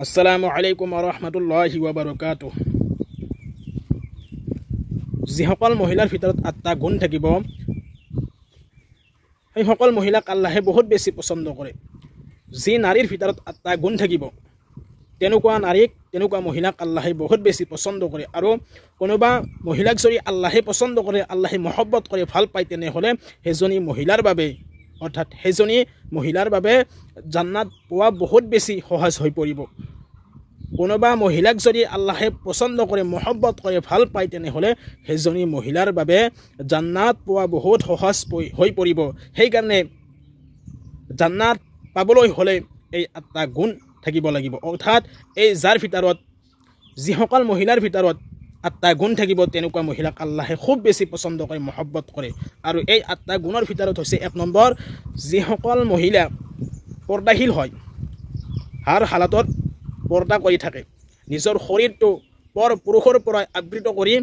আসসালামু আলাইকুম ওয়া ৰাহমাতুল্লাহি ওয়া বাৰাকাতুহু। যিসকল মহিলাৰ ভিতৰত ৮টা গুণ থাকিব, সেই সকল মহিলাক আল্লাহে বহুত বেছি পছন্দ কৰে। যি নাৰীৰ ভিতৰত ৮টা গুণ থাকিব, তেনেকুৱা নাৰীক তেনেকুৱা মহিলাক আল্লাহে বহুত বেছি পছন্দ কৰে। আৰু কোনোবা মহিলাক যদি আল্লাহে পছন্দ কৰে, আল্লাহে মহব্বত কৰে, ভাল পায়, তেনেহ'লে সেইজনী মহিলাৰ বাবে অৰ্থাৎ সেইজনী মহিলাৰ বাবে জান্নাত পোৱা বহুত বেছি সহজ হৈ পৰিব। কোনোবা মহিলাক যদি আল্লাহে পছন্দ কৰে, মহব্বত কৰে, ভাল পায়, তেনেহ'লে সেইজনী মহিলাৰ বাবে জান্নাত পোৱা বহুত সহজ হৈ পৰিব। সেইকাৰণে জান্নাত পাবলৈ হ'লে এই ৮টা গুণ থাকিব লাগিব। অৰ্থাৎ এই যাৰ ভিতৰত যিসকল মহিলাৰ ভিতৰত ৮টা গুণ থাকিব, তেনেকুৱা মহিলাক আল্লাহে খুব বেছি পছন্দ কৰে, মহব্বত কৰে। আৰু এই ৮টা গুণৰ ভিতৰত হৈছে ১ নম্বৰ, যিসকল মহিলা পৰ্দাশীল হয়, হাৰ হালাতত পৰ্দা কৰি থাকে, নিজৰ শৰীৰটো পৰ পুৰুষৰ পৰা আবৃত কৰি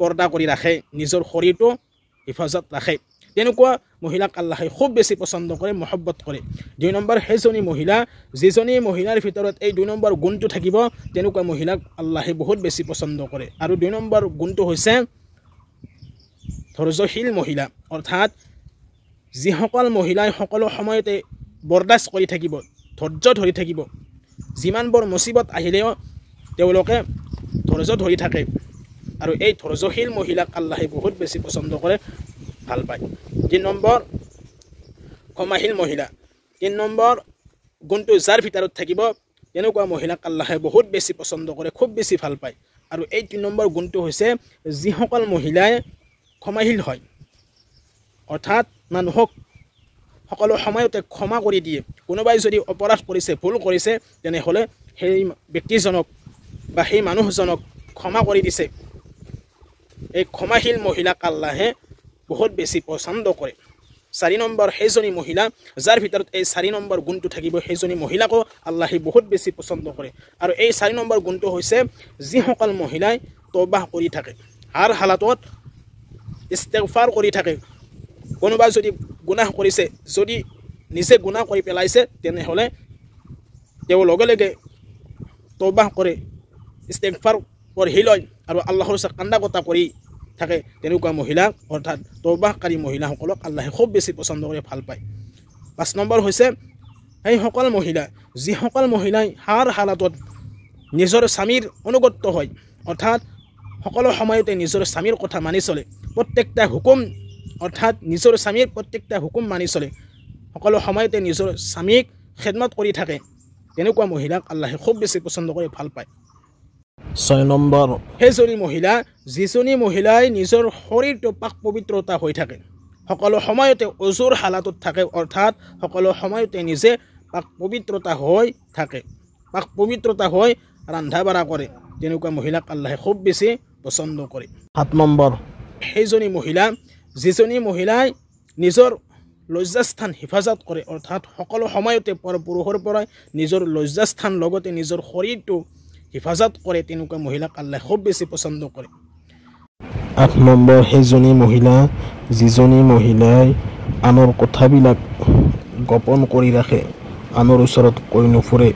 পৰ্দা কৰি ৰাখে, নিজৰ শৰীৰটো হিফাজত ৰাখে, তেনেকুৱা মহিলাক আল্লাহে খুব বেছি পছন্দ কৰে, মহব্বত কৰে। ২ নম্বৰ, সেইজনী মহিলা যিজনী মহিলাৰ ভিতৰত এই ২ নম্বৰ গুণটো থাকিব, তেনেকুৱা মহিলাক আল্লাহে বহুত বেছি পছন্দ কৰে। আৰু ২ নম্বৰ গুণটো হৈছে ধৈৰ্যশীল মহিলা। অৰ্থাৎ যিসকল মহিলাই সকলো সময়তে বৰদাস্ত কৰি থাকিব, ধৈৰ্য ধৰি থাকিব, যিমানবোৰ মুচিবত আহিলেও তেওঁলোকে ধৈৰ্য ধৰি থাকে। আৰু এই ধৈৰ্যশীল মহিলাক আল্লাহে বহুত বেছি পছন্দ কৰে, ভাল পায়। ৩ নম্বৰ, ক্ষমাশীল মহিলা। ৩ নম্বৰ গুণটো যাৰ ভিতৰত থাকিব, তেনেকুৱা মহিলাক আল্লাহে বহুত বেছি পছন্দ কৰে, খুব বেছি ভাল পায়। আৰু এই ৩ নম্বৰ গুণটো হৈছে যিসকল মহিলাই ক্ষমাশীল হয়, অৰ্থাৎ মানুহক সকলো সময়তে ক্ষমা কৰি দিয়ে। কোনোবাই যদি অপৰাধ কৰিছে, ভুল কৰিছে, তেনেহ'লে সেই ব্যক্তিজনক বা সেই মানুহজনক ক্ষমা কৰি দিছে। এই ক্ষমাশীল মহিলাক আল্লাহে বহুত বেছি পছন্দ কৰে। ৪ নম্বৰ, সেইজনী মহিলা যাৰ ভিতৰত এই ৪ নম্বৰ গুণটো থাকিব, সেইজনী মহিলাকো আল্লাহে বহুত বেছি পছন্দ কৰে। আৰু এই ৪ নম্বৰ গুণটো হৈছে যিসকল মহিলাই তওবাহ কৰি থাকে, হাৰ হালাতত ইস্তেগফাৰ কৰি থাকে। কোনোবা যদি গুনাহ কৰিছে, যদি নিজে গুনাহ কৰি পেলাইছে, তেনেহ'লে তেওঁ লগে লগে তওবাহ কৰে, ইস্তেগফাৰ পঢ়ি লয় আৰু আল্লাহৰ ওচৰত কান্দা কটা কৰি থাকে। তেনেকুৱা মহিলা অৰ্থাৎ তওবাহকাৰী মহিলাসকলক আল্লাহে খুব বেছি পছন্দ কৰে, ভাল পায়। ৫ নম্বৰ হৈছে সেইসকল মহিলা যিসকল মহিলাই হাৰ হালাতত নিজৰ স্বামীৰ অনুগত হয়, অৰ্থাৎ সকলো সময়তে নিজৰ স্বামীৰ কথা মানি চলে, প্ৰত্যেকটা হুকুম অৰ্থাৎ নিজৰ স্বামীৰ প্ৰত্যেকটা হুকুম মানি চলে, সকলো সময়তে নিজৰ স্বামীক খেদমত কৰি থাকে, তেনেকুৱা মহিলাক আল্লাহে খুব বেছি পছন্দ কৰে, ভাল পায়। ৬ নম্বৰ, সেইজনী মহিলা যিজনী মহিলাই নিজৰ শৰীৰটো পাক পবিত্ৰতা হৈ থাকে, সকলো সময়তে অজুৰ হালাতত থাকে, অৰ্থাৎ সকলো সময়তে নিজে পাক পবিত্ৰতা হৈ থাকে, পাক পবিত্ৰতা হৈ ৰন্ধা বঢ়া কৰে, তেনেকুৱা মহিলাক আল্লাহে খুব বেছি পছন্দ কৰে। ৭ নম্বৰ, সেইজনী মহিলা যিজনী মহিলাই নিজৰ লজ্জাস্থান হিফাজত কৰে, অৰ্থাৎ সকলো সময়তে পৰ পুৰুষৰ পৰাই নিজৰ লজ্জাস্থান লগতে নিজৰ শৰীৰটো হিফাজত কৰে, তেনেকুৱা মহিলাক আল্লাহে খুব বেছি পছন্দ কৰে। ৮ নম্বৰ, সেইজনী মহিলা যিজনী মহিলাই আনৰ কথাবিলাক গোপন কৰি ৰাখে, আনৰ ওচৰত কৈ নুফুৰে,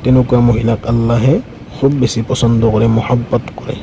তেনেকুৱা মহিলাক আল্লাহে খুব বেছি পছন্দ কৰে, মহব্বত কৰে।